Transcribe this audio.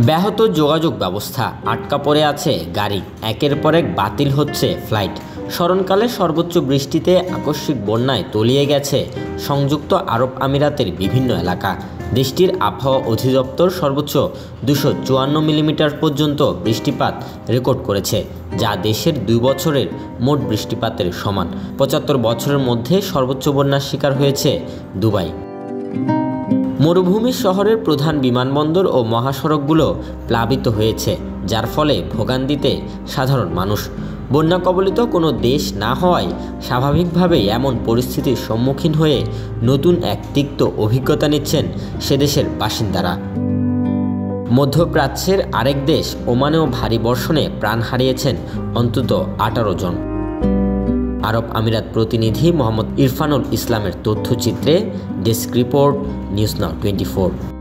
ব্যাহত যোগাযোগ ব্যবস্থা, আটকা পড়ে আছে গাড়ি, একের পর এক বাতিল হচ্ছে ফ্লাইট। স্মরণকালে সর্বোচ্চ বৃষ্টিতে আকস্মিক বন্যায় তলিয়ে গেছে সংযুক্ত আরব আমিরাতের বিভিন্ন এলাকা। দেশটির আবহাওয়া অধিদপ্তর সর্বোচ্চ 254 মিলিমিটার পর্যন্ত বৃষ্টিপাত রেকর্ড করেছে, যা দেশের 2 বছরের মোট বৃষ্টিপাতের সমান। 75 বছরের মধ্যে সর্বোচ্চ বন্যার শিকার হয়েছে দুবাই। মরুভূমি শহরের প্রধান বিমানবন্দর ও মহাসড়কগুলো প্লাবিত হয়েছে, যার ফলে ভোগান্তিতে সাধারণ মানুষ। বন্যা কবলিত কোনো দেশ না হওয়ায় স্বাভাবিকভাবেই এমন পরিস্থিতির সম্মুখীন হয়ে নতুন এক তিক্ত অভিজ্ঞতা নিচ্ছেন সেদেশের বাসিন্দারা। মধ্যপ্রাচ্যের আরেক দেশ ওমানেও ভারী বর্ষণে প্রাণ হারিয়েছেন অন্তত 18 জন। আরব আমিরাত প্রতিনিধি মোহাম্মদ ইরফানুল ইসলামের তথ্যচিত্রে ডেস্ক রিপোর্ট, নিউজ নাও 24।